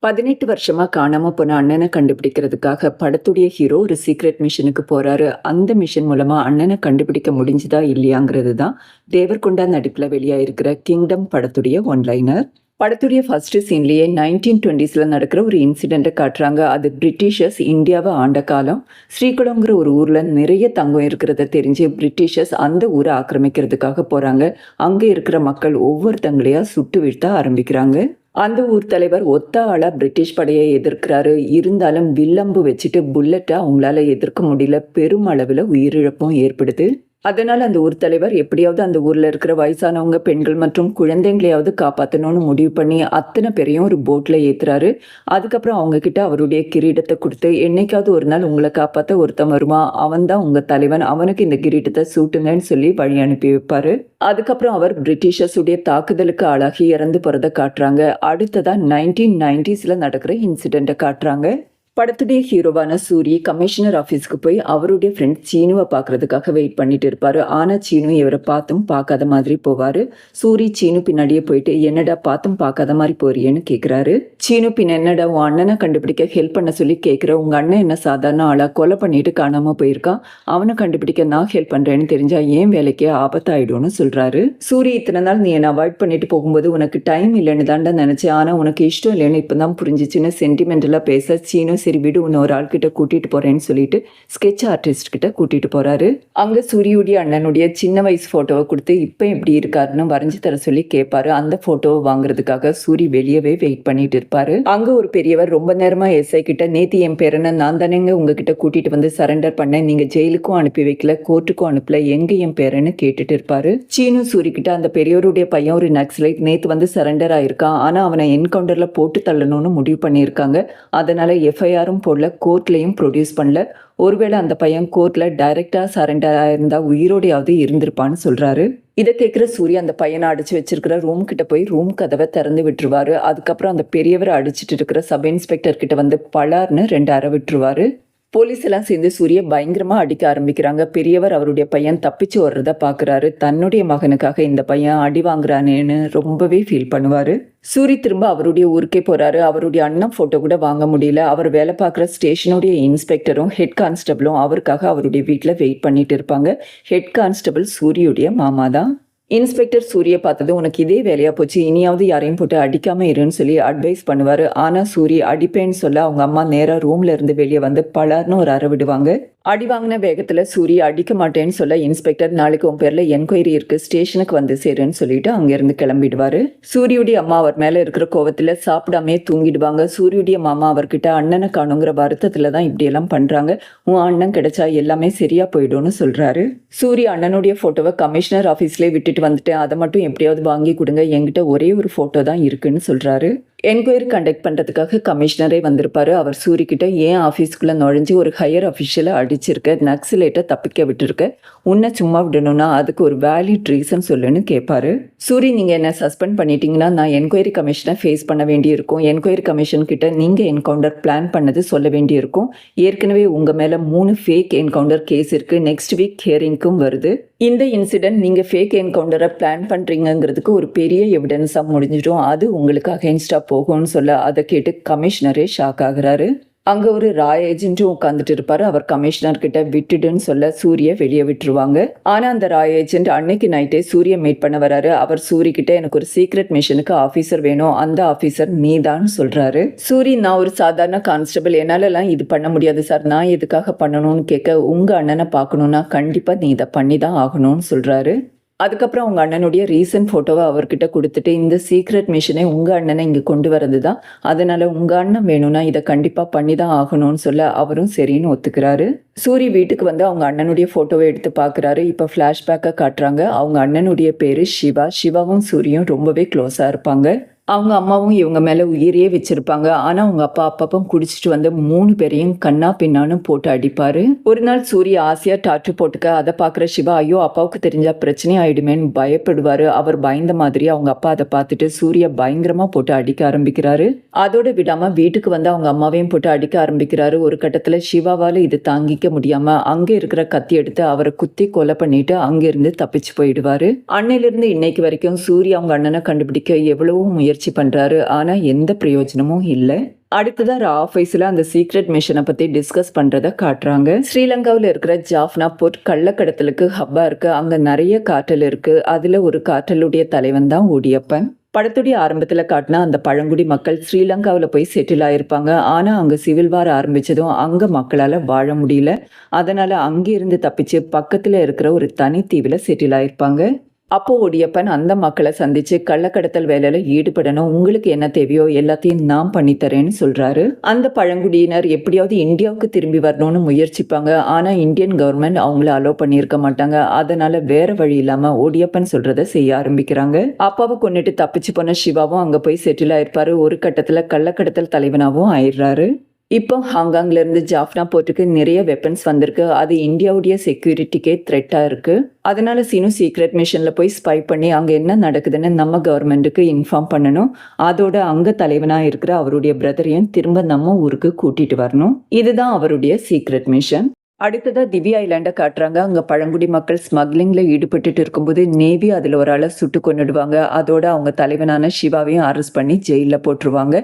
18 வருஷமா காணாம போன அண்ணனை கண்டுபிடிக்கிறதுக்காக படத்துடைய ஹீரோ ஒரு சீக்ரெட் மிஷனுக்கு போறாரு. அந்த மிஷன் மூலமா அண்ணனை கண்டுபிடிக்க முடிஞ்சுதா இல்லையாங்கிறது தான் தேவர்கொண்டா நடிப்புல வெளியாயிருக்கிற கிங்டம் படத்துடைய ஒன்லைனர். படத்துடைய ஃபர்ஸ்ட் சீன்லயே 1920ஸ்ல நடக்கிற ஒரு இன்சிடென்ட்டை காட்டுறாங்க. அது பிரிட்டிஷர்ஸ் இந்தியாவை ஆண்ட காலம். ஸ்ரீகுளம்ங்கிற ஒரு ஊர்ல நிறைய தங்கம் இருக்கிறத தெரிஞ்சு பிரிட்டிஷர்ஸ் அந்த ஊரை ஆக்கிரமிக்கிறதுக்காக போறாங்க. அங்க இருக்கிற மக்கள் ஒவ்வொருத்தங்களையா சுட்டு வீழ்த்த ஆரம்பிக்கிறாங்க. அந்த ஊர் தலைவர் ஒத்த ஆளா பிரிட்டிஷ் படையை எதிர்க்கிறாரு. இருந்தாலும் வில்லம்பு வச்சுட்டு புல்லட்டை அவங்களால எதிர்க்க முடியல. பெரும் அளவில் உயிரிழப்பும் ஏற்படுது. அதனால அந்த ஊர் தலைவர் எப்படியாவது அந்த ஊர்ல இருக்கிற வயசானவங்க, பெண்கள் மற்றும் குழந்தைங்களையாவது காப்பாற்றணும்னு முடிவு பண்ணி அத்தனை பேரையும் ஒரு போட்ல ஏத்துறாரு. அதுக்கப்புறம் அவங்க கிட்ட அவருடைய கிரீடத்தை கொடுத்து, என்னைக்காவது ஒரு நாள் உங்களை காப்பாற்ற ஒருத்தன் வருவான், அவன் தான் உங்க தலைவன், அவனுக்கு இந்த கிரீடத்தை சூட்டுங்கன்னு சொல்லி வழி அனுப்பி வைப்பாரு. அதுக்கப்புறம் அவர் பிரிட்டிஷர்ஸுடைய தாக்குதலுக்கு ஆளாகி இறந்து போறதை காட்டுறாங்க. அடுத்ததா 1990ஸ்ல நடக்கிற இன்சிடென்ட்டை காட்டுறாங்க. படத்துடைய ஹீரோவான சூரி கமிஷனர் ஆஃபீஸ்க்கு போய் அவருடைய ஃப்ரெண்ட் சீனுவை பார்க்கறதுக்காக வெயிட் பண்ணிட்டு இருப்பாரு. ஆனா சீனு இவரை பார்த்தும் பார்க்காத மாதிரி போவாரு. சூரி சீனு பின்னாடியே போயிட்டு, என்னடா பார்த்தும் பார்க்காத மாதிரி போறியேன்னு கேட்குறாரு. சீனு பின் என்னடா உன் அண்ணனை கண்டுபிடிக்க ஹெல்ப் பண்ண சொல்லி கேட்குற, உங்க அண்ணன் என்ன சாதாரண ஆளா, கொலை பண்ணிட்டு காணாம போயிருக்கான், அவனை கண்டுபிடிக்க நான் ஹெல்ப் பண்றேன்னு தெரிஞ்சா ஏன் வேலைக்கே ஆபத்தாயிடும்னு சொல்றாரு. சூரி இத்தனை நாள் நீ என்னை அவாய்ட் பண்ணிட்டு போகும்போது உனக்கு டைம் இல்லைன்னு தாண்டா நினைச்சேன், ஆனா உனக்கு இஷ்டம் இல்லைன்னு இப்பதான் புரிஞ்சிச்சுன்னு சென்டிமெண்டலா பேச சீனு சரி விடு உன்னை ஒரு ஆள் கிட்ட கூட்டிட்டு போறேன்னு சொல்லிட்டு ஸ்கெட்ச் ஆர்டிஸ்ட் கிட்ட கூட்டிட்டு போறாரு. அங்க சூரியுடைய அண்ணனுடைய சின்ன வயசு போட்டோவை கொடுத்து இப்ப எப்படி இருக்காருன்னு வரைஞ்சு தர சொல்லி கேட்பாரு. அந்த போட்டோவை வாங்குறதுக்காக சூரி வெளியவே வெயிட் பண்ணிட்டு இருப்பாரு. அங்க ஒரு பெரியவர் ரொம்ப நேரமா எஸ்ஐ கிட்ட, நேத்து என் பேரனை நான் தானேங்க உங்ககிட்ட கூட்டிட்டு வந்து சரண்டர் பண்ணேன், நீங்க ஜெயிலுக்கும் அனுப்பி வைக்கல, கோர்ட்டுக்கும் அனுப்பல, எங்க என் பேரன்னு கேட்டுட்டு இருப்பாரு. சீனு சூரி கிட்ட, அந்த பெரியவருடைய பையன் ஒரு நக்சலைட், நேத்து வந்து சரண்டர் ஆயிருக்கான், ஆனா அவனை என்கவுண்டர்ல போட்டு தள்ளணும்னு முடிவு பண்ணியிருக்காங்க, அதனால எஃப்ஐஆர் போடல, கோர்ட்லயும் ப்ரொடியூஸ் பண்ணல, ஒருவேளை அந்த பையன் கோர்ட்ல டைரக்டா சரண்டர் ஆயிருந்தா உயிரோடையாவது இருந்திருப்பான்னு சொல்றாரு. இதை கேட்குற சூர்யா அந்த பையனை அடிச்சு வச்சிருக்கிற ரூம் கிட்ட போய் ரூம் கதவை திறந்து விட்டுருவாரு. அதுக்கப்புறம் அந்த பெரியவரை அடிச்சுட்டு இருக்கிற சப் இன்ஸ்பெக்டர் கிட்ட வந்து பலார்னு 2 அறை விட்டுருவாரு. போலீஸ் எல்லாம் சேர்ந்து சூரிய பயங்கரமா அடிக்க ஆரம்பிக்கிறாங்க. பெரியவர் அவருடைய பையன் தப்பிச்சு வர்றத பாக்குறாரு. தன்னுடைய மகனுக்காக இந்த பையன் அடி வாங்குறானேன்னு ரொம்பவே ஃபீல் பண்ணுவாரு. சூரி திரும்ப அவருடைய ஊருக்கே போறாரு. அவருடைய அண்ணன் போட்டோ கூட வாங்க முடியல. அவர் வேலை பார்க்குற ஸ்டேஷனுடைய இன்ஸ்பெக்டரும் ஹெட் கான்ஸ்டபிளும் அவருக்காக அவருடைய வீட்டில் வெயிட் பண்ணிட்டு இருப்பாங்க. ஹெட் கான்ஸ்டபிள் சூரியுடைய மாமா தான். இன்ஸ்பெக்டர் சூரிய பார்த்தது, உனக்கு இதே வேலையா போச்சு, இனியாவது யாரையும் போட்டு அடிக்காம இருன்னு சொல்லி அட்வைஸ் பண்ணுவாரு. ஆனா சூரி அடிப்பேன்னு சொல்ல அவங்க அம்மா நேரா ரூம்ல இருந்து வெளியே வந்து பலார்னு ஒரு அறை விடுவாங்க. அடி வாங்கின வேகத்துல சூரிய அடிக்க மாட்டேன்னு சொல்ல இன்ஸ்பெக்டர், நாளைக்கு உன் பேர்ல என்கொயரி இருக்கு, ஸ்டேஷனுக்கு வந்து சேருன்னு சொல்லிட்டு அங்கிருந்து கிளம்பிடுவாரு. சூரியுடைய அம்மா அவர் மேல இருக்கிற கோவத்துல சாப்பிடாமே தூங்கிடுவாங்க. சூரியுடைய மாமா அவர்கிட்ட, அண்ணனை காணுங்கிற வருத்தத்துல தான் இப்படி எல்லாம் பண்றாங்க, உன் அண்ணன் கிடைச்சா எல்லாமே சரியா போயிடும்னு சொல்றாரு. சூரிய அண்ணனுடைய போட்டோவை கமிஷனர் ஆஃபீஸ்லேயே விட்டுட்டு வந்துட்டேன், அதை மட்டும் எப்படியாவது வாங்கி கொடுங்க, என்கிட்ட ஒரே ஒரு போட்டோ தான் இருக்குன்னு சொல்றாரு. என்கொயரி கண்டக்ட் பண்ணுறதுக்காக கமிஷனரே வந்திருப்பாரு. அவர் சூரி கிட்ட, ஏன் ஆஃபீஸ்க்குள்ளே நுழைஞ்சு ஒரு ஹையர் அஃபிஷியலை அடிச்சிருக்க, நக்சலைட்டை தப்பிக்க விட்டுருக்க, உன்னை சும்மா விடணும்னா அதுக்கு ஒரு வேலிட் ரீசன் சொல்லுன்னு கேட்பாரு. சூரி, நீங்கள் என்ன சஸ்பெண்ட் பண்ணிட்டீங்கன்னா நான் என்கொயரி கமிஷனை ஃபேஸ் பண்ண வேண்டியிருக்கும். என்கொயரி கமிஷன் கிட்ட நீங்கள் என்கவுண்டர் பிளான் பண்ணது சொல்ல வேண்டியிருக்கும். ஏற்கனவே உங்கள் மேலே 3 ஃபேக் என்கவுண்டர் கேஸ் இருக்குது. நெக்ஸ்ட் வீக் ஹியரிங்க்கும் வருது. இந்த இன்சிடென்ட் நீங்கள் ஃபேக் என்கவுண்டரை பிளான் பண்ணுறீங்கிறதுக்கு ஒரு பெரிய எவிடன்ஸாக முடிஞ்சிடும். அது உங்களுக்கு அகெயின்ஸ்டாக போகும்னு சொல்ல அதை கேட்டு கமிஷனரே ஷாக் ஆகுறாரு. அங்கே ஒரு ராய் ஏஜென்ட்டும் உட்காந்துட்டு இருப்பாரு. அவர் கமிஷனர் கிட்ட விட்டுடுன்னு சொல்ல சூரிய வெளியே விட்டுருவாங்க. ஆனால் அந்த ராய் ஏஜென்ட் அன்னைக்கு நைட்டே சூரிய மீட் பண்ண வராரு. அவர் சூரி கிட்ட, எனக்கு ஒரு சீக்ரெட் மிஷனுக்கு ஆஃபீஸர் வேணும், அந்த ஆஃபீஸர் நீதான் சொல்றாரு. சூரி, நான் ஒரு சாதாரண கான்ஸ்டபிள், என்னாலலாம் இது பண்ண முடியாது சார், நான் எதுக்காக பண்ணணும்னு கேட்க, உங்க அண்ணனை பார்க்கணும்னா கண்டிப்பா நீ இதை பண்ணி தான் ஆகணும்னு சொல்றாரு. அதுக்கப்புறம் அவங்க அண்ணனுடைய ரீசன்ட் ஃபோட்டோவை அவர்கிட்ட கொடுத்துட்டு, இந்த சீக்ரெட் மிஷனை உங்கள் அண்ணனை இங்கே கொண்டு வரது தான், அதனால் உங்கள் அண்ணன் வேணும்னா இதை கண்டிப்பாக பண்ணி தான் ஆகணும்னு சொல்ல அவரும் சரின்னு ஒத்துக்கிறாரு. சூரி வீட்டுக்கு வந்து அவங்க அண்ணனுடைய ஃபோட்டோவை எடுத்து பார்க்குறாரு. இப்போ ஃப்ளாஷ்பேக்காக காட்டுறாங்க. அவங்க அண்ணனுடைய பேர் சிவா. சிவாவும் சூரியும் ரொம்பவே க்ளோஸாக இருப்பாங்க. அவங்க அம்மாவும் இவங்க மேலே உயிரையே வச்சிருப்பாங்க. ஆனால் அவங்க அப்பா அப்பப்போ குடிச்சிட்டு வந்து 3 பேரையும் கண்ணா பின்னான்னு போட்டு அடிப்பார். ஒரு நாள் சூரிய ஆசையாக டாட்டு போட்டுக்க அதை பார்க்குற சிவா, ஐயோ அப்பாவுக்கு தெரிஞ்சால் பிரச்சனை ஆகிடுமேன்னு பயப்படுவார். அவர் பயந்த மாதிரி அவங்க அப்பா அதை பார்த்துட்டு சூரிய பயங்கரமாக போட்டு அடிக்க ஆரம்பிக்கிறாரு. அதோடு விடாமல் வீட்டுக்கு வந்து அவங்க அம்மாவையும் போட்டு அடிக்க ஆரம்பிக்கிறாரு. ஒரு கட்டத்தில் சிவாவால் இது தாங்கிக்க முடியாமல் அங்கே இருக்கிற கத்தி எடுத்து அவரை குத்தி கொலை பண்ணிட்டு அங்கேருந்து தப்பிச்சு போயிடுவார். அன்னையிலிருந்து இன்னைக்கு வரைக்கும் சூரிய அவங்க அண்ணனை கண்டுபிடிக்க எவ்வளவோ முயற்சி முயற்சி பண்றாரு. ஆனா எந்த பிரயோஜனமும் இல்ல. அடுத்ததா ஆஃபீஸ்ல அந்த சீக்ரெட் மிஷனை பத்தி டிஸ்கஸ் பண்றத காட்டுறாங்க. ஸ்ரீலங்காவில் இருக்கிற ஜாஃப்னா போர்ட் கள்ளக்கடத்தலுக்கு ஹப்பா இருக்கு. அங்க நிறைய காற்றல் இருக்கு. அதுல ஒரு காற்றலுடைய தலைவன் தான் ஓடியப்பன். படத்துடைய ஆரம்பத்துல காட்டினா அந்த பழங்குடி மக்கள் ஸ்ரீலங்காவில் போய் செட்டில் ஆயிருப்பாங்க. ஆனா அங்க சிவில் வார் ஆரம்பிச்சதும் அங்க மக்களால வாழ முடியல. அதனால அங்கிருந்து தப்பிச்சு பக்கத்துல இருக்கிற ஒரு தனி தீவுல செட்டில் ஆயிருப்பாங்க. அப்போ ஒடியப்பன் அந்த மக்களை சந்திச்சு கள்ளக்கடத்தல் வேலையில ஈடுபடணும், உங்களுக்கு என்ன தேவையோ எல்லாத்தையும் நான் பண்ணித்தரேன்னு சொல்றாரு. அந்த பழங்குடியினர் எப்படியாவது இந்தியாவுக்கு திரும்பி வரணும்னு முயற்சிப்பாங்க. ஆனா இந்தியன் கவர்மெண்ட் அவங்கள அலோவ் பண்ணியிருக்க மாட்டாங்க. அதனால வேற வழி இல்லாம ஒடியப்பன் சொல்றதை செய்ய ஆரம்பிக்கிறாங்க. அப்பாவை கொண்டுட்டு தப்பிச்சு போன சிவாவும் அங்க போய் செட்டில் ஆயிருப்பாரு. ஒரு கட்டத்துல கள்ளக்கடத்தல் தலைவனாவும் ஆயிடுறாரு. இப்போ ஹாங்காங்ல இருந்து ஜாஃப்னா போர்ட்டுக்கு நிறைய வெப்பன்ஸ் வந்திருக்கு. அது இந்தியாவுடைய செக்யூரிட்டிக்கே த்ரெட்டாக இருக்கு. அதனால சீனு சீக்ரெட் மிஷன்ல போய் ஸ்பை பண்ணி அங்கே என்ன நடக்குதுன்னு நம்ம கவர்மெண்ட்டுக்கு இன்ஃபார்ம் பண்ணணும். அதோட அங்கே தலைவனாக இருக்கிற அவருடைய பிரதரையும் திரும்ப நம்ம ஊருக்கு கூட்டிட்டு வரணும். இதுதான் அவருடைய சீக்ரெட் மிஷன். அடுத்ததா திவ்யா ஐலாண்டை காட்டுறாங்க. அங்க பழங்குடி மக்கள் ஸ்மக்லிங்ல ஈடுபட்டுட்டு இருக்கும்போது நேவி அதுல ஒரு ஆளை சுட்டு கொன்னுடுவாங்க. அதோட அவங்க தலைவனான சிவாவையும் அரெஸ்ட் பண்ணி ஜெயில போட்டுருவாங்க.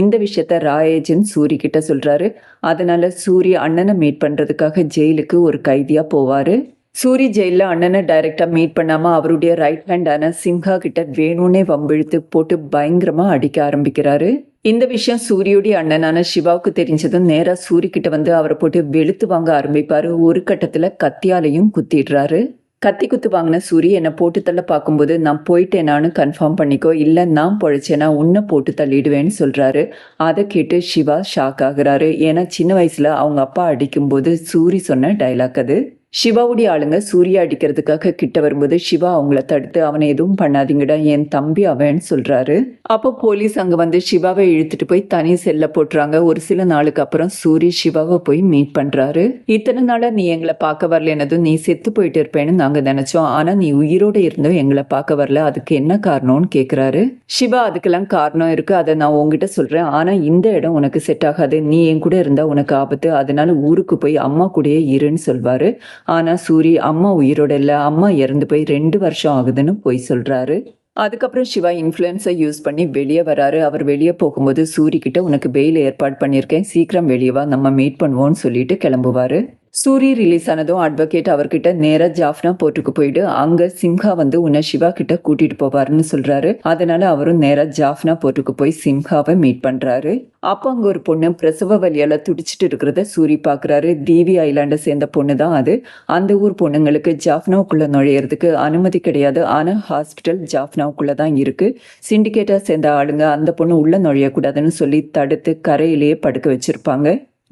இந்த விஷயத்த ஏஜென்ட் சூரி கிட்ட சொல்றாரு. அதனால சூரி அண்ணனை மீட் பண்றதுக்காக ஜெயிலுக்கு ஒரு கைதியா போவாரு. சூரி ஜெயில அண்ணனை டைரக்டா மீட் பண்ணாம அவருடைய ரைட் ஹேண்டான சிம்ஹா கிட்ட வேணும்னே வம்பிழுத்து போட்டு பயங்கரமா அடிக்க ஆரம்பிக்கிறாரு. இந்த விஷயம் சூரியுடைய அண்ணனான சிவாவுக்கு தெரிஞ்சதும் நேரா சூரி கிட்ட வந்து அவரை போட்டு வெளுத்து வாங்க ஆரம்பிப்பாரு. ஒரு கட்டத்துல கத்தியாலையும் குத்திடுறாரு. கத்தி குத்து வாங்கின சூரி என்னை போட்டு தள்ள பார்க்கும்போது நான் போயிட்டேனான்னு கன்ஃபார்ம் பண்ணிக்கோ, இல்லை நான் பொழைச்சேனா உன்னை போட்டு தள்ளிடுவேன்னு சொல்றாரு. அதை கேட்டு சிவா ஷாக் ஆகுறாரு. ஏன்னா சின்ன வயசுல அவங்க அப்பா அடிக்கும்போது சூரி சொன்ன டைலாக் அது. சிவாவுடைய ஆளுங்க சூர்யா அடிக்கிறதுக்காக கிட்ட வரும்போது சிவா அவங்கள தடுத்து அவனை எதுவும் பண்ணாதீங்கடா, என் தம்பி அவன்னு சொல்றாரு. அப்போ போலீஸ் அங்க வந்து சிவாவை இழுத்துட்டு போய் தனி செல்ல போட்டுறாங்க. ஒரு சில நாளுக்கு அப்புறம் சூரி சிவாவை போய் மீட் பண்றாரு. இத்தனை நாளா நீ எங்களை பார்க்க வரல, என்னதும் நீ செத்து போயிட்டு இருப்பேன்னு நாங்க நினைச்சோம். ஆனா நீ உயிரோட இருந்தும் எங்களை பார்க்க வரல, அதுக்கு என்ன காரணம்னு கேக்குறாரு. சிவா அதுக்கெல்லாம் காரணம் இருக்கு, அதை நான் உங்ககிட்ட சொல்றேன். ஆனா இந்த இடம் உனக்கு செட் ஆகாது, நீ என் கூட இருந்தா உனக்கு ஆபத்து, அதனால ஊருக்கு போய் அம்மா கூடயே இருன்னு சொல்வாரு. ஆனா சூரி அம்மா உயிரோட இல்ல, அம்மா இறந்து போய் 2 வருஷம் ஆகுதுன்னு போய் சொல்றாரு. அதுக்கப்புறம் சிவா இன்ஃப்ளூயன்ஸை யூஸ் பண்ணி வெளியே வராரு. அவர் வெளியே போகும்போது சூரி கிட்ட உனக்கு பெயில் ஏற்பாடு பண்ணியிருக்கேன், சீக்கிரம் வெளியே வா, நம்ம மீட் பண்ணுவோம்னு சொல்லிட்டு கிளம்புவாரு. சூரி ரிலீஸ் ஆனதும் அட்வொகேட் அவர்கிட்ட நேரா ஜாஃப்னா போர்ட்டுக்கு போயிட்டு அங்க சிம்ஹா வந்து உன்னை சிவா கிட்ட கூட்டிட்டு போவாருன்னு சொல்றாரு. அதனால அவரும் நேரா ஜாஃப்னா போர்ட்டுக்கு போய் சிம்ஹாவை மீட் பண்றாரு. அப்போ அங்க ஒரு பொண்ணு பிரசவ வலியால துடிச்சிட்டு இருக்கிறத சூரி பாக்குறாரு. தீவி ஐலாண்டை சேர்ந்த பொண்ணு தான் அது. அந்த ஊர் பொண்ணுங்களுக்கு ஜாஃப்னாவுக்குள்ள நுழையிறதுக்கு அனுமதி கிடையாது. ஆனா ஹாஸ்பிட்டல் ஜாஃப்னாவுக்குள்ள தான் இருக்கு. சிண்டிகேட்டா சேர்ந்த ஆளுங்க அந்த பொண்ணு உள்ள நுழையக்கூடாதுன்னு சொல்லி தடுத்து கரையிலேயே படுக்க வச்சிருப்பாங்க.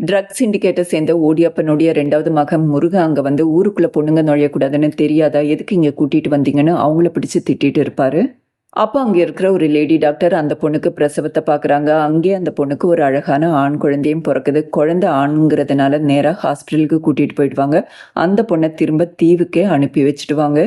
ட்ரக்ஸ் சிண்டிகேட்டை சேர்ந்த ஓடியப்பனுடைய 2வது மகன் முருகன் அங்கே வந்து ஊருக்குள்ளே பொண்ணுங்க நுழையக்கூடாதுன்னு தெரியாதா, எதுக்கு இங்கே கூட்டிகிட்டு வந்தீங்கன்னு அவங்கள பிடிச்சி திட்டிட்டு இருப்பாரு. அப்போ அங்கே இருக்கிற ஒரு லேடி டாக்டர் அந்த பொண்ணுக்கு பிரசவத்தை பார்க்குறாங்க. அங்கேயே அந்த பொண்ணுக்கு ஒரு அழகான ஆண் குழந்தையும் பிறக்குது. குழந்தை ஆணுங்கிறதுனால நேராக ஹாஸ்பிட்டலுக்கு கூட்டிகிட்டு போயிடுவாங்க. அந்த பொண்ணை திரும்ப தீவுக்கே அனுப்பி வச்சுடுவாங்க.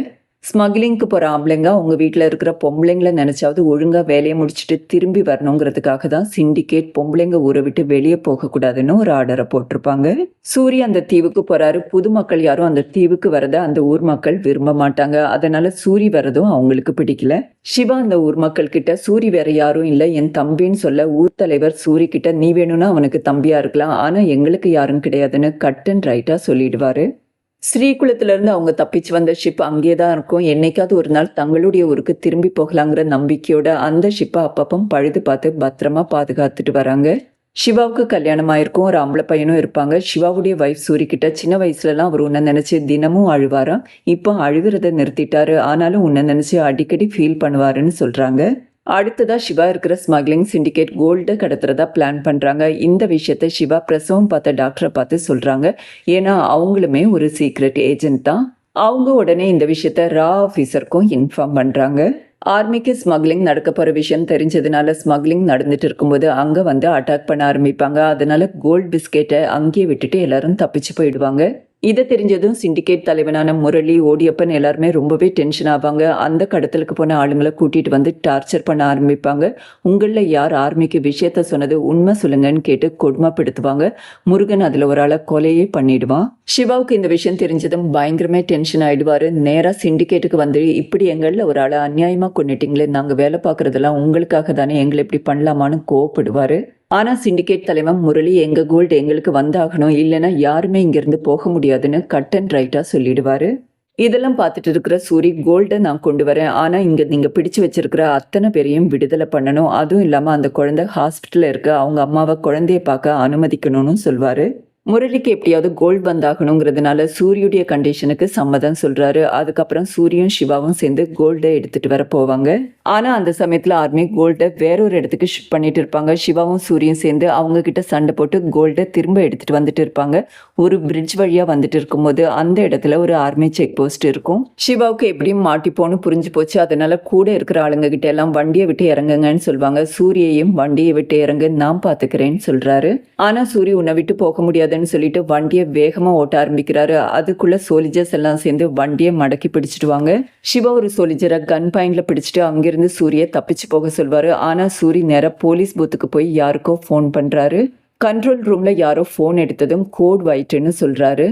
ஸ்மக்லிங்க்கு போகிற ஆம்பளைங்க அவங்க வீட்டில் இருக்கிற பொம்பளைங்களை நினச்சாவது ஒழுங்காக வேலையை முடிச்சுட்டு திரும்பி வரணுங்கிறதுக்காக தான் சிண்டிகேட் பொம்பளைங்க ஊரை விட்டு வெளியே போகக்கூடாதுன்னு ஒரு ஆர்டரை போட்டிருப்பாங்க. சூரிய அந்த தீவுக்கு போகிறாரு. புது மக்கள் யாரும் அந்த தீவுக்கு வரதை அந்த ஊர் மக்கள் விரும்ப மாட்டாங்க. அதனால சூரி வரதும் அவங்களுக்கு பிடிக்கல. சிவா அந்த ஊர் மக்கள் கிட்ட சூரி வேற யாரும் இல்லை, என் தம்பின்னு சொல்ல ஊர் தலைவர் சூரி கிட்ட நீ வேணும்னா அவனுக்கு தம்பியா இருக்கலாம், ஆனால் எங்களுக்கு யாரும் கிடையாதுன்னு கட் அண்ட் ரைட்டாக சொல்லிடுவாரு. ஸ்ரீகுளத்திலிருந்து அவங்க தப்பிச்சு வந்த ஷிப் அங்கே தான் இருக்கும். என்னைக்காவது ஒரு நாள் தங்களுடைய ஊருக்கு திரும்பி போகலாங்கிற நம்பிக்கையோட அந்த ஷிப்பை அப்பப்போ பழுது பார்த்து பத்திரமா பாதுகாத்துட்டு வராங்க. சிவாவுக்கு கல்யாணம் ஆயிருக்கும், ஒரு ஆம்பளை பையனும் இருப்பாங்க. சிவாவுடைய வைஃப் சூரி கிட்ட சின்ன வயசுலலாம் அவர் உன்னை நினைச்சு தினமும் அழுவாராம். இப்போ அழுகிறத நிறுத்திட்டாரு, ஆனாலும் உன்னை நினைச்சு அடிக்கடி ஃபீல் பண்ணுவாருன்னு சொல்றாங்க. அடுத்ததா சிவா இருக்கிற ஸ்மக்லிங் சிண்டிகேட் கோல்டு கடத்துறதா பிளான் பண்றாங்க. இந்த விஷயத்த சிவா பிரசவம் பார்த்த டாக்டரை பார்த்து சொல்றாங்க. ஏன்னா அவங்களுமே ஒரு சீக்ரெட் ஏஜென்ட் தான். அவங்க உடனே இந்த விஷயத்த ஆஃபீஸருக்கும் இன்ஃபார்ம் பண்றாங்க. ஆர்மிக்கு ஸ்மக்லிங் நடக்க போற விஷயம் தெரிஞ்சதுனால ஸ்மக்லிங் நடந்துட்டு இருக்கும்போது அங்க வந்து அட்டாக் பண்ண ஆரம்பிப்பாங்க. அதனால கோல்டு பிஸ்கெட்டை அங்கேயே விட்டுட்டு எல்லாரும் தப்பிச்சு போயிடுவாங்க. இதை தெரிஞ்சதும் சிண்டிகேட் தலைவனான முரளி, ஓடியப்பன் எல்லாருமே ரொம்பவே டென்ஷன் ஆவாங்க. அந்த கடத்தலுக்கு போன ஆளுங்களை கூட்டிட்டு வந்து டார்ச்சர் பண்ண ஆரம்பிப்பாங்க. உங்களில் யார் ஆர்மிக்கு விஷயத்த சொன்னது, உண்மை சொல்லுங்கன்னு கேட்டு கொடுமைப்படுத்துவாங்க. முருகன் அதில் ஒரு ஆளை கொலையே பண்ணிடுவான். சிவாவுக்கு இந்த விஷயம் தெரிஞ்சதும் பயங்கரமே டென்ஷன் ஆயிடுவாரு. நேராக சிண்டிகேட்டுக்கு வந்து, இப்படி எங்களில் ஒரு ஆளை அநியாயமாக கொண்டுட்டீங்களே, நாங்கள் வேலை பார்க்குறதெல்லாம் உங்களுக்காக தானே, எங்களை இப்படி பண்ணலாமான்னு கோவப்படுவார். ஆனால் சிண்டிகேட் தலைவன் முரளி, எங்கள் கோல்டு எங்களுக்கு வந்தாகணும், இல்லைன்னா யாருமே இங்கேருந்து போக முடியாதுன்னு கட் அண்ட் ரைட்டாக சொல்லிடுவார். இதெல்லாம் பார்த்துட்டு இருக்கிற சூரி, கோல்டை நான் கொண்டு வரேன், ஆனால் இங்கே நீங்கள் பிடிச்சு வச்சிருக்கிற அத்தனை பேரையும் விடுதலை பண்ணணும், அதுவும் இல்லாமல் அந்த குழந்தை ஹாஸ்பிட்டலில் இருக்க அவங்க அம்மாவை குழந்தைய பார்க்க அனுமதிக்கணும்னு சொல்வார். முரளிக்கு எப்படியாவது கோல்டு வந்தாகணுங்கிறதுனால சூரியுடைய கண்டிஷனுக்கு சம்மதம் சொல்றாரு. அதுக்கப்புறம் சூரியும் சிவாவும் சேர்ந்து கோல்டை எடுத்துட்டு வர போவாங்க. ஆனா அந்த சமயத்துல ஆர்மி கோல்டை வேறொரு இடத்துக்கு ஷிஃப்ட் பண்ணிட்டு இருப்பாங்க. சிவாவும் சூரியும் சேர்ந்து அவங்க கிட்ட சண்டை போட்டு கோல்டை திரும்ப எடுத்துட்டு வந்துட்டு இருப்பாங்க. ஒரு பிரிட்ஜ் வழியா வந்துட்டு இருக்கும்போது அந்த இடத்துல ஒரு ஆர்மி செக் போஸ்ட் இருக்கும். சிவாவுக்கு எப்படியும் மாட்டிப்போன்னு புரிஞ்சு போச்சு. அதனால கூட இருக்கிற ஆளுங்க கிட்ட எல்லாம் வண்டியை விட்டு இறங்குங்கன்னு சொல்லுவாங்க. சூரியையும் வண்டியை விட்டு இறங்கு, நான் பாத்துக்கிறேன்னு சொல்றாரு. ஆனா சூரிய உன்னை விட்டு போக முடியாதுன்னு சொல்லிட்டு வண்டியை வேகமா ஓட்ட ஆரம்பிக்கிறாரு. அதுக்குள்ள சோல்ஜர்ஸ் எல்லாம் சேர்ந்து வண்டியை மடக்கி பிடிச்சிடுவாங்க. சிவா ஒரு சோல்ஜரை கன் பாயிண்ட்ல பிடிச்சிட்டு அங்கிருந்து சூரிய தப்பிச்சு போக சொல்வாரு. ஆனா சூரி நேரா போலீஸ் பூத்துக்கு போய் யாருக்கோ ஃபோன் பண்றாரு. கண்ட்ரோல் ரூம்ல யாரோ ஃபோன் எடுத்ததும் கோட் ஒயிட்னு சொல்றாரு.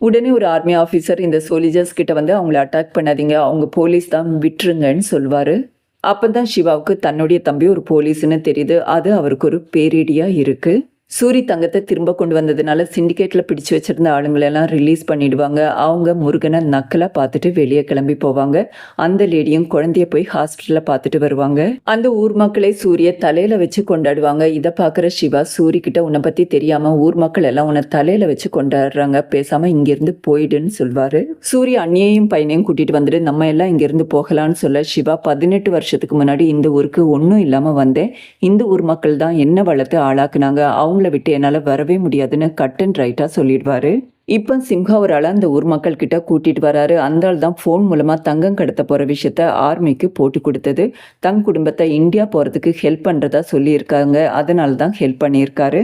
உடனே ஒரு ஆர்மி ஆஃபீஸர் இந்த சோல்ஜர்ஸ் கிட்ட வந்து அவங்கள அட்டாக் பண்ணாதீங்க, அவங்க போலீஸ் தான், விட்டுருங்கன்னு சொல்வாரு. அப்பதான் சிவாவுக்கு தன்னுடைய தம்பி ஒரு போலீஸ்னு தெரியுது. அது அவருக்கு ஒரு பேரிடியா இருக்கு. சூரி தங்கத்தை திரும்ப கொண்டு வந்ததுனால சிண்டிகேட்ல பிடிச்சு வச்சிருந்த ஆளுங்களெல்லாம் ரிலீஸ் பண்ணிடுவாங்க. அவங்க முருகனை நக்கலா பார்த்துட்டு வெளியே கிளம்பி போவாங்க. அந்த லேடியும் குழந்தைய போய் ஹாஸ்பிட்டல்ல பார்த்துட்டு வருவாங்க. அந்த ஊர் மக்களை சூரிய தலையில வச்சு கொண்டாடுவாங்க. இதை பார்க்குற சிவா, சூரி கிட்ட உன்னை பத்தி தெரியாம ஊர் மக்கள் எல்லாம் உன்னை தலையில வச்சு கொண்டாடுறாங்க, பேசாம இங்கிருந்து போயிடுன்னு சொல்வாரு. சூரிய அண்ணியையும் பையனையும் கூட்டிட்டு வந்துட்டு நம்ம எல்லாம் இங்கிருந்து போகலான்னு சொல்ல, சிவா 18 வருஷத்துக்கு முன்னாடி இந்த ஊருக்கு ஒன்றும் இல்லாம வந்தேன், இந்த ஊர் மக்கள் தான் என்ன வளர்த்து ஆளாக்குனாங்க, அவங்கள விட்டு என்னால் வரவே முடியாதுன்னு கட் அண்ட் ரைட்டாக சொல்லிடுவாரு. இப்போ சிம்ஹா ஒரு ஆளை அந்த ஊர் மக்கள் கிட்ட கூட்டிட்டு வராரு. அந்த ஆள் தான் ஃபோன் மூலமா தங்கம் கடத்த போற விஷயத்த ஆர்மிக்கு போட்டு கொடுத்தது. தங்க குடும்பத்தை இந்தியா போறதுக்கு ஹெல்ப் பண்றதா சொல்லியிருக்காங்க. அதனால தான் ஹெல்ப் பண்ணியிருக்காரு.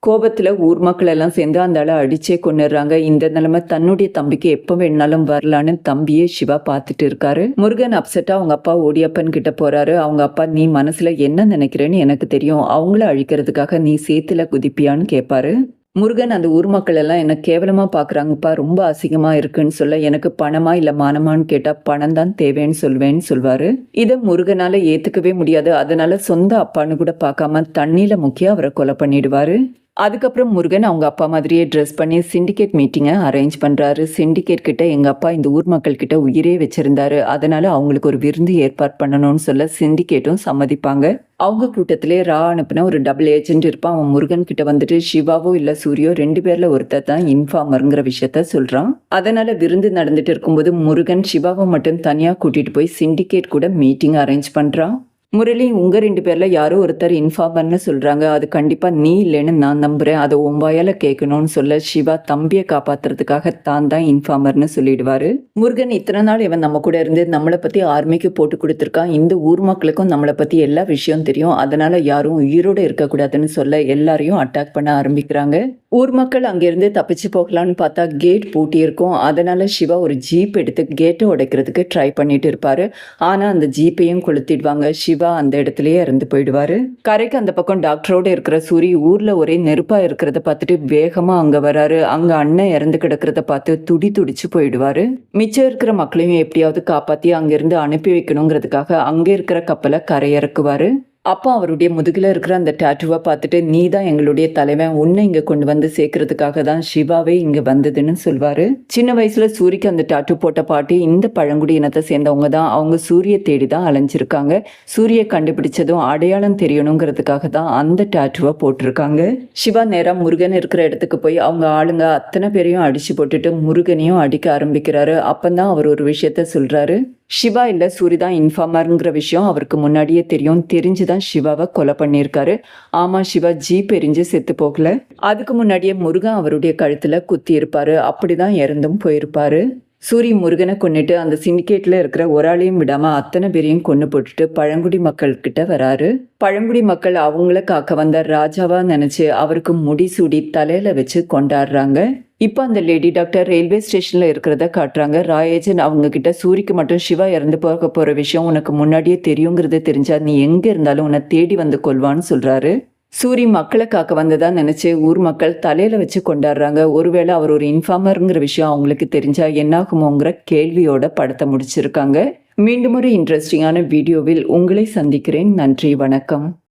கோபத்தில் ஊர் மக்கள் எல்லாம் சேர்ந்து அந்த ஆளை அடிச்சே கொண்டுடுறாங்க. இந்த நிலைமை தன்னுடைய தம்பிக்கு எப்போ வேணாலும் வரலான்னு தம்பியே சிவா பார்த்துட்டு இருக்காரு. முருகன் அப்செட்டா அவங்க அப்பா ஓடியப்பன் கிட்ட போறாரு. அவங்க அப்பா, நீ மனசுல என்ன நினைக்கிறேன்னு எனக்கு தெரியும், அவங்கள அழிக்கிறதுக்காக நீ சேத்துல குதிப்பியான்னு கேட்பாரு. முருகன், அந்த ஊர் மக்கள் எல்லாம் என்ன கேவலமா பாக்குறாங்கப்பா, ரொம்ப அசிங்கமா இருக்குன்னு சொல்ல, எனக்கு பணமா இல்ல மானமான்னு கேட்டா பணம் தான் தேவைன்னு சொல்வேன்னு சொல்வாரு. இதை முருகனால ஏத்துக்கவே முடியாது. அதனால சொந்த அப்பான்னு கூட பார்க்காம தண்ணியில முக்கிய அவரை கொலை பண்ணிடுவாரு. அதுக்கப்புறம் முருகன் அவங்க அப்பா மாதிரியே ட்ரெஸ் பண்ணி சிண்டிகேட் மீட்டிங்கை அரேஞ்ச் பண்ணுறாரு. சிண்டிகேட் கிட்ட எங்கள் அப்பா இந்த ஊர் மக்கள் கிட்ட உயிரே வச்சிருந்தாரு, அதனால அவங்களுக்கு ஒரு விருந்து ஏற்பாடு பண்ணணும்னு சொல்ல சிண்டிகேட்டும் சம்மதிப்பாங்க. அவங்க கூட்டத்திலே ரா அனுப்பின ஒரு டபுள் ஏஜென்ட் இருப்பான். அவன் முருகன் கிட்ட வந்துட்டு சிவாவோ இல்லை சூரியோ 2 பேர்ல ஒருத்தர் தான் இன்ஃபார்மருங்கிற விஷயத்த சொல்றான். அதனால விருந்து நடந்துட்டு இருக்கும்போது முருகன் சிவாவை மட்டும் தனியாக கூட்டிட்டு போய் சிண்டிகேட் கூட மீட்டிங் அரேஞ்ச் பண்றான். முரளி, உங்க 2 பேர்ல யாரோ ஒருத்தர் இன்ஃபார்மர்னு சொல்றாங்க, அது கண்டிப்பா நீ இல்லைன்னு நான் நம்புறேன், அதை உன் வாயால கேட்கணும்னு சொல்ல சிவா தம்பியை காப்பாத்துறதுக்காக தான் இன்ஃபார்மர்னு சொல்லிடுவாரு. முருகன், இத்தனை நாள் இவன் நம்ம கூட இருந்து நம்மளை பத்தி ஆர்மிக்கு போட்டு கொடுத்துருக்கான், இந்த ஊர் மக்களுக்கும் நம்மளை பத்தி எல்லா விஷயம் தெரியும், அதனால யாரும் உயிரோட இருக்கக்கூடாதுன்னு சொல்ல எல்லாரையும் அட்டாக் பண்ண ஆரம்பிக்கிறாங்க. ஊர் மக்கள் அங்கிருந்து தப்பிச்சு போகலான்னு பார்த்தா கேட் பூட்டி இருக்கும். அதனால சிவா ஒரு ஜீப் எடுத்து கேட்டை உடைக்கிறதுக்கு ட்ரை பண்ணிட்டு இருப்பாரு. ஆனா அந்த ஜீப்பையும் கொளுத்திடுவாங்க. சிவா அந்த இடத்துலயே இறந்து போயிடுவாரு. கரைக்கு அந்த பக்கம் டாக்டரோட இருக்கிற சூரி ஊர்ல ஒரே நெருப்பா இருக்கிறத பார்த்துட்டு வேகமா அங்க வராரு. அங்க அண்ணன் இறந்து கிடக்கிறத பார்த்து துடிச்சு போயிடுவாரு. மிச்சம் இருக்கிற மக்களையும் எப்படியாவது காப்பாத்தி அங்கிருந்து அனுப்பி வைக்கணுங்கிறதுக்காக அங்க இருக்கிற கப்பலை கரையிறக்குவாரு. அப்போ அவருடைய முதுகில் இருக்கிற அந்த டாட்டுவை பார்த்துட்டு, நீ தான் எங்களுடைய தலைவன், உன்னை இங்கே கொண்டு வந்து சேர்க்கறதுக்காக தான் சிவாவே இங்கே வந்ததுன்னு சொல்வார். சின்ன வயசில் சூரிக்கு அந்த டாட்டு போட்ட பாட்டி இந்த பழங்குடி இனத்தை சேர்ந்தவங்க தான். அவங்க சூரிய தேடி தான் அலைஞ்சிருக்காங்க. சூரிய கண்டுபிடிச்சதும் அடையாளம் தெரியணுங்கிறதுக்காக தான் அந்த டாட்டுவை போட்டிருக்காங்க. சிவா நேராக முருகன் இருக்கிற இடத்துக்கு போய் அவங்க ஆளுங்க அத்தனை பேரையும் அடிச்சு போட்டுட்டு முருகனையும் அடிக்க ஆரம்பிக்கிறாரு. அப்பந்தான் அவர் ஒரு விஷயத்த சொல்றாரு. சிவா இல்லை சூரி தான் இன்ஃபார்மருங்கிற விஷயம் அவருக்கு முன்னாடியே தெரியும். தெரிஞ்சுதான் சிவாவை கொலை பண்ணியிருக்காரு. ஆமா, சிவா ஜீப் எரிஞ்சு செத்து போகல, அதுக்கு முன்னாடியே முருகன் அவருடைய கழுத்துல குத்தி இருப்பாரு. அப்படிதான் இறந்தும் போயிருப்பாரு. சூரி முருகனை கொன்னுட்டு அந்த சிண்டிகேட்ல இருக்கிற ஒரு ஆளையும் விடாம அத்தனை பேரையும் கொண்டு போட்டுட்டு பழங்குடி மக்கள் கிட்ட வராரு. பழங்குடி மக்கள் அவங்கள காக்க வந்த ராஜாவா நினைச்சு அவருக்கு முடிசூடி தலையில வச்சு கொண்டாடுறாங்க. இப்போ அந்த லேடி டாக்டர் ரயில்வே ஸ்டேஷன்ல இருக்கிறத காட்டுறாங்க. ராய் ஏஜென்ட் அவங்க கிட்ட சூரிக்கு மட்டும் சிவா இறந்து போக போற விஷயம் உனக்கு முன்னாடியே தெரியுங்கிறது தெரிஞ்சா நீ எங்க இருந்தாலும் உன்னை தேடி வந்து கொல்வான்னு சொல்றாரு. சூரி மக்களை காக்க வந்ததா நினைச்சு ஊர் மக்கள் தலையில வச்சு கொண்டாடுறாங்க. ஒருவேளை அவர் ஒரு இன்ஃபார்மருங்கிற விஷயம் அவங்களுக்கு தெரிஞ்சா என்னாகுமோங்கிற கேள்வியோட படத்தை முடிச்சிருக்காங்க. மீண்டும் ஒரு இன்ட்ரெஸ்டிங்கான வீடியோவில் உங்களை சந்திக்கிறேன். நன்றி, வணக்கம்.